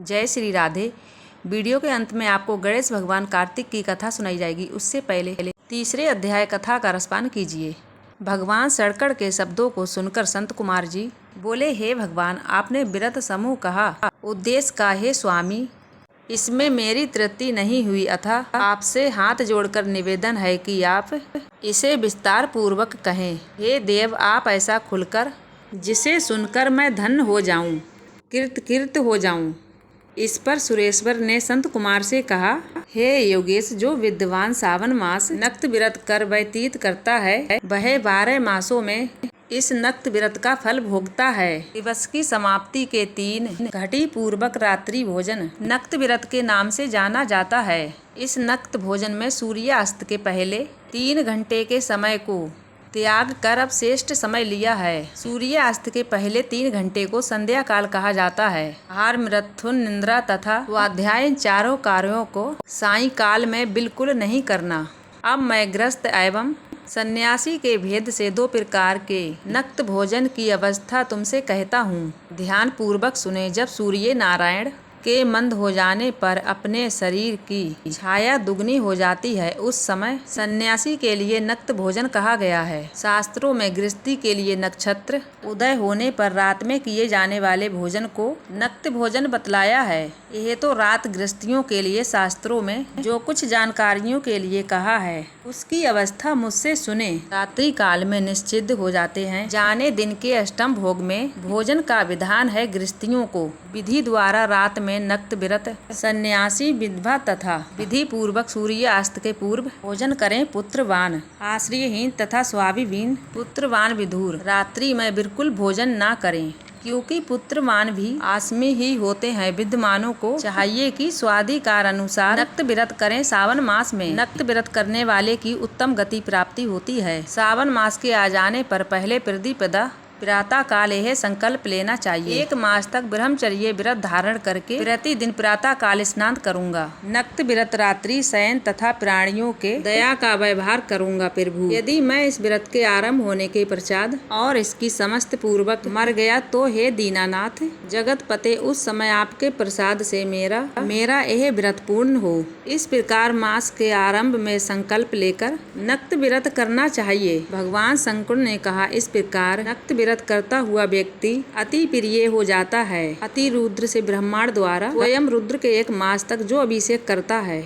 जय श्री राधे। वीडियो के अंत में आपको गणेश भगवान कार्तिक की कथा सुनाई जाएगी। उससे पहले तीसरे अध्याय कथा का रसपान कीजिए। भगवान सड़कड़ के शब्दों को सुनकर संत कुमार जी बोले, हे भगवान, आपने विरत समूह कहा, उद्देश्य का हे स्वामी, इसमें मेरी तृप्ति नहीं हुई, अतः आपसे हाथ जोड़कर निवेदन है कि आप इसे विस्तार पूर्वक कहें। हे देव, आप ऐसा खुलकर जिसे सुनकर मैं धन्य हो जाऊं, कृत हो जाऊं। इस पर सुरेश्वर ने संत कुमार से कहा, हे योगेश, जो विद्वान सावन मास नक्त विरत कर व्यतीत करता है, वह 12 मासों में इस नक्त विरत का फल भोगता है। दिवस की समाप्ति के 3 घटी पूर्वक रात्रि भोजन नक्त विरत के नाम से जाना जाता है। इस नक्त भोजन में सूर्यास्त के पहले 3 घंटे के समय को त्याग कर अब श्रेष्ठ समय लिया है। सूर्यास्त के पहले 3 घंटे को संध्या काल कहा जाता है। आहार, मृथुन, निद्रा तथा स्वाध्याय, इन चारों कार्यों को सायं काल में बिल्कुल नहीं करना। अब मैं गृहस्थ एवं सन्यासी के भेद से 2 प्रकार के नक्त भोजन की अवस्था तुमसे कहता हूँ। ध्यान पूर्वक सुने। जब सूर्य नारायण के मंद हो जाने पर अपने शरीर की छाया दुगनी हो जाती है, उस समय सन्यासी के लिए नक्त भोजन कहा गया है। शास्त्रों में गृहस्थी के लिए नक्षत्र उदय होने पर रात में किए जाने वाले भोजन को नक्त भोजन बतलाया है। यह तो रात गृहस्थियों के लिए शास्त्रों में जो कुछ जानकारियों के लिए कहा है, उसकी अवस्था मुझसे सुने। रात्रि काल में निश्चिद्ध हो जाते हैं जाने दिन के अष्टम भोग में भोजन का विधान है। गृहस्थियों को विधि द्वारा रात में नक्त विरत सन्यासी विधवा तथा विधि पूर्वक सूर्यास्त के पूर्व भोजन करें। पुत्रवान, आश्रयहीन तथा स्वाभिहीन पुत्रवान विधुर रात्रि में बिल्कुल भोजन ना करें, क्योंकि पुत्रवान भी आसमी ही होते हैं। विद्वानों को चाहिए कि स्वाधिकार अनुसार नक्त विरत करें। सावन मास में नक्त विरत करने वाले की उत्तम गति प्राप्ति होती है। सावन मास के आ जाने पर पहले प्रतिपदा प्रातः काल यह संकल्प लेना चाहिए, 1 मास तक ब्रह्मचर्य व्रत धारण करके प्रतिदिन प्रातः काल स्नान करूंगा। नक्त विरत रात्रि शयन तथा प्राणियों के दया का व्यवहार करूंगा। प्रभु, यदि मैं इस व्रत के आरंभ होने के पश्चात और इसकी समस्त पूर्वक मर गया तो हे दीनानाथ जगत पते, उस समय आपके प्रसाद से मेरा यह व्रत पूर्ण हो। इस प्रकार मास के आरंभ में संकल्प लेकर नक्त विरत करना चाहिए। भगवान शंकर ने कहा, इस प्रकार नक्त विरत करता हुआ व्यक्ति अति प्रिय हो जाता है। अति रुद्र से ब्रह्मांड द्वारा स्वयं रुद्र के 1 मास तक जो अभिषेक करता है,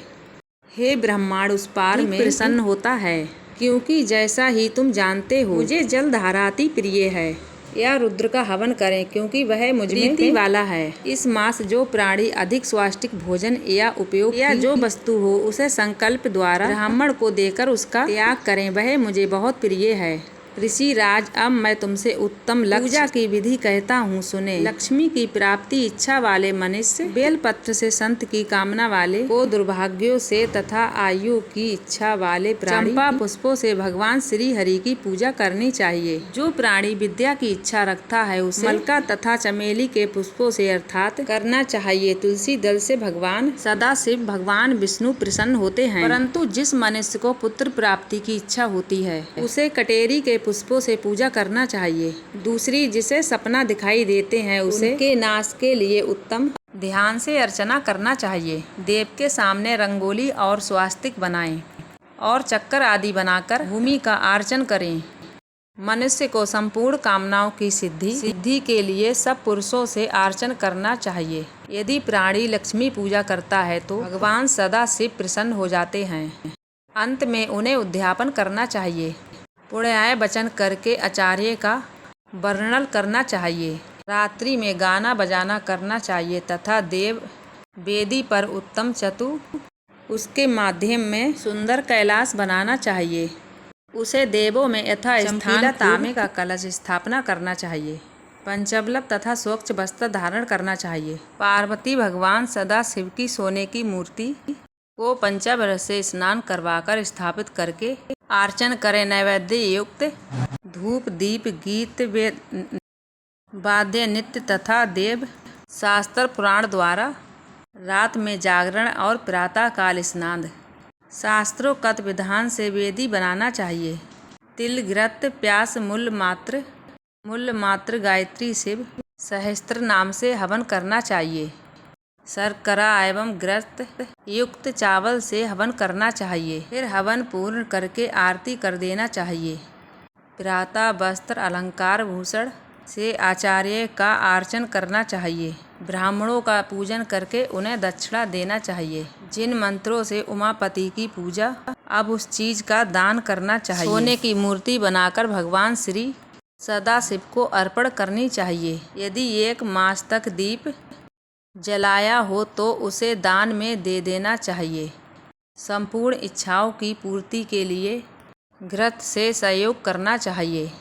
हे ब्रह्मांड, उस पार में प्रसन्न होता है, क्योंकि जैसा ही तुम जानते हो मुझे जल धारा अति प्रिय है। या रुद्र का हवन करें, क्योंकि वह मुझ में प्रीति वाला है। इस मास जो प्राणी अधिक स्वास्टिक भोजन या उपयोग या जो वस्तु हो, उसे संकल्प द्वारा ब्राह्मण को देकर उसका त्याग करें, वह मुझे बहुत प्रिय है। ऋषि राज, अब मैं तुमसे उत्तम पूजा की विधि कहता हूँ, सुने। लक्ष्मी की प्राप्ति इच्छा वाले मनुष्य बेलपत्र से, संत की कामना वाले को दुर्भाग्यों से तथा आयु की इच्छा वाले प्राणी चंपा पुष्पों से भगवान श्री हरि की पूजा करनी चाहिए। जो प्राणी विद्या की इच्छा रखता है उसे मलका तथा चमेली के पुष्पों से अर्थात करना चाहिए। तुलसी दल से भगवान सदाशिव भगवान विष्णु प्रसन्न होते हैं, परंतु जिस मनुष्य को पुत्र प्राप्ति की इच्छा होती है उसे कटेरी के पुष्पों से पूजा करना चाहिए। दूसरी, जिसे सपना दिखाई देते हैं उसे के नाश के लिए उत्तम ध्यान से अर्चना करना चाहिए। देव के सामने रंगोली और स्वास्तिक बनाएं और चक्कर आदि बनाकर भूमि का अर्चन करें। मनुष्य को संपूर्ण कामनाओं की सिद्धि के लिए सब पुरुषों से अर्चन करना चाहिए। यदि प्राणी लक्ष्मी पूजा करता है तो भगवान सदा शिव प्रसन्न हो जाते हैं। अंत में उन्हें उद्यापन करना चाहिए। पुण्याय वचन करके आचार्य का वर्णन करना चाहिए। रात्रि में गाना बजाना करना चाहिए तथा देव वेदी पर उत्तम चतु उसके माध्यम में सुंदर कैलाश बनाना चाहिए। उसे देवों में यथास्थान तांबे का कलश स्थापना करना चाहिए। पंचबल्ब तथा स्वच्छ वस्त्र धारण करना चाहिए। पार्वती भगवान सदा शिव की सोने की मूर्ति को पंचामृत से स्नान करवाकर स्थापित करके अर्चन करें। नैवेद्य युक्त धूप, दीप, गीत, वाद्य, नृत्य तथा देव शास्त्र पुराण द्वारा रात में जागरण और प्रातः काल स्नान शास्त्रोक्त विधान से वेदी बनाना चाहिए। तिल, घृत, प्यास, मूल मात्र गायत्री शिव सहस्त्र नाम से हवन करना चाहिए। शर्करा एवं घृत युक्त चावल से हवन करना चाहिए। फिर हवन पूर्ण करके आरती कर देना चाहिए। प्रातः वस्त्र अलंकार भूषण से आचार्य का अर्चन करना चाहिए। ब्राह्मणों का पूजन करके उन्हें दक्षिणा देना चाहिए। जिन मंत्रों से उमापति की पूजा अब उस चीज का दान करना चाहिए। सोने की मूर्ति बनाकर भगवान श्री सदाशिव को अर्पण करनी चाहिए। यदि 1 मास तक दीप जलाया हो तो उसे दान में दे देना चाहिए। संपूर्ण इच्छाओं की पूर्ति के लिए घृत से सहयोग करना चाहिए।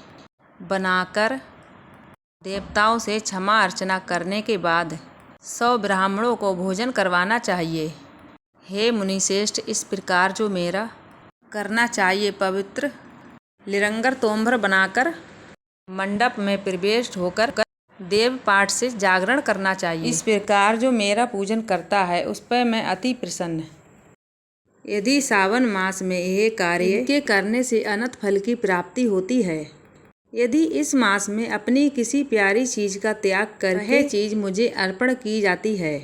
बनाकर देवताओं से क्षमा अर्चना करने के बाद 100 ब्राह्मणों को भोजन करवाना चाहिए। हे मुनिश्रेष्ठ, इस प्रकार जो मेरा करना चाहिए, पवित्र निरंगर तोमर बनाकर मंडप में प्रवेश होकर देव पाठ से जागरण करना चाहिए। इस प्रकार जो मेरा पूजन करता है उस पर मैं अति प्रसन्न। यदि सावन मास में यह कार्य के करने से अनंत फल की प्राप्ति होती है। यदि इस मास में अपनी किसी प्यारी चीज का त्याग कर वह चीज मुझे अर्पण की जाती है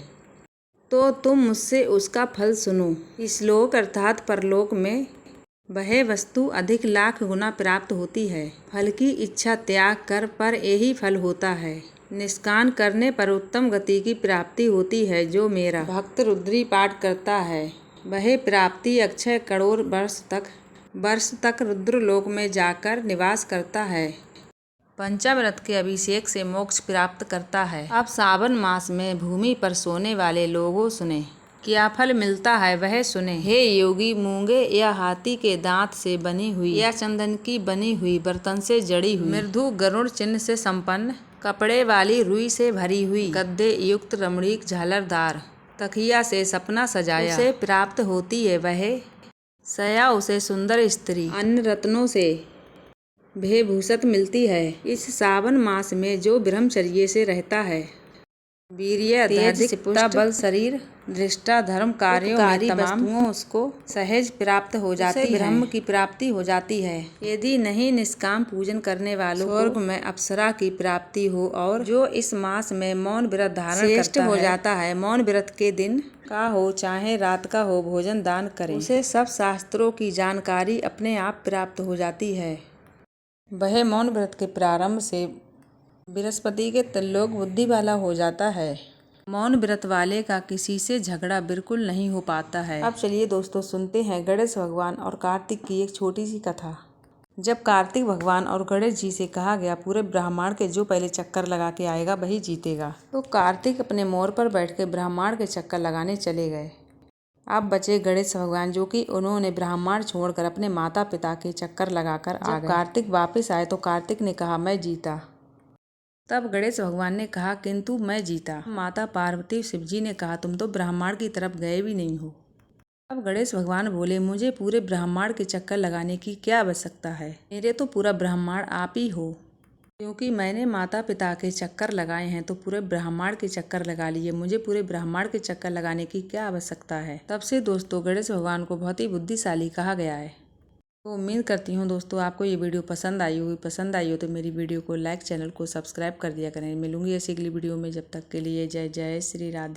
तो तुम मुझसे उसका फल सुनो। इस लोक अर्थात परलोक में वह वस्तु अधिक लाख गुना प्राप्त होती है। फल की इच्छा त्याग कर पर यही फल होता है। निष्काम करने पर उत्तम गति की प्राप्ति होती है। जो मेरा भक्त रुद्री पाठ करता है वह प्राप्ति अक्षय करोड़ वर्ष तक रुद्रलोक में जाकर निवास करता है। पंचामृत के अभिषेक से मोक्ष प्राप्त करता है। अब सावन मास में भूमि पर सोने वाले लोगों सुने, क्या फल मिलता है वह सुने। हे योगी, मूंगे या हाथी के दांत से बनी हुई या चंदन की बनी हुई, बर्तन से जड़ी हुई, मृदु गरुड़ चिन्ह से संपन्न, कपड़े वाली रुई से भरी हुई, गद्दे युक्त रमणीक झालरदार तकिया से सपना सजाया उसे प्राप्त होती है। वह सया उसे सुंदर स्त्री अन्य रत्नों से भेभूषित मिलती है। इस सावन मास में जो ब्रह्मचर्य से रहता है, वीर्य तेज बल शरीर दृष्टा धर्म कार्यों में तमाम वस्तुओं उसको सहज प्राप्त हो जाती है। ब्रह्म की प्राप्ति हो जाती है। यदि नहीं निष्काम पूजन करने वालों को स्वर्ग में अप्सरा की प्राप्ति हो। और जो इस मास में मौन व्रत धारण करता हो जाता है, मौन व्रत के दिन का हो चाहे रात का हो, भोजन दान करे, उसे सब शास्त्रों की जानकारी अपने आप प्राप्त हो जाती है। वह मौन व्रत के प्रारंभ से बृहस्पति के त्रिलोक बुद्धि वाला हो जाता है। मौन व्रत वाले का किसी से झगड़ा बिल्कुल नहीं हो पाता है। अब चलिए दोस्तों सुनते हैं गणेश भगवान और कार्तिक की एक छोटी सी कथा। जब कार्तिक भगवान और गणेश जी से कहा गया पूरे ब्रह्मांड के जो पहले चक्कर लगा के आएगा वही जीतेगा, तो कार्तिक अपने मोर पर बैठ के ब्रह्मांड के चक्कर लगाने चले गए। अब बचे गणेश भगवान, जो कि उन्होंने ब्रह्मांड छोड़कर अपने माता पिता के चक्कर लगाकर आ गए। कार्तिक वापस आए तो कार्तिक ने कहा मैं जीता। तब गणेश भगवान ने कहा किंतु मैं जीता। माता पार्वती शिव जी ने कहा तुम तो ब्रह्मांड की तरफ गए भी नहीं हो। अब गणेश भगवान बोले मुझे पूरे ब्रह्मांड के चक्कर लगाने की क्या आवश्यकता है, मेरे तो पूरा ब्रह्मांड आप ही हो। क्योंकि मैंने माता पिता के चक्कर लगाए हैं तो पूरे ब्रह्मांड के चक्कर लगा लिए, मुझे पूरे ब्रह्मांड के चक्कर लगाने की क्या आवश्यकता है। तब से दोस्तों गणेश भगवान को बहुत ही बुद्धिशाली कहा गया है। तो उम्मीद करती हूँ दोस्तों आपको ये वीडियो पसंद आई हो तो मेरी वीडियो को लाइक, चैनल को सब्सक्राइब कर दिया करें। मिलूंगी ऐसी अगली वीडियो में, जब तक के लिए जय जय श्री राधे।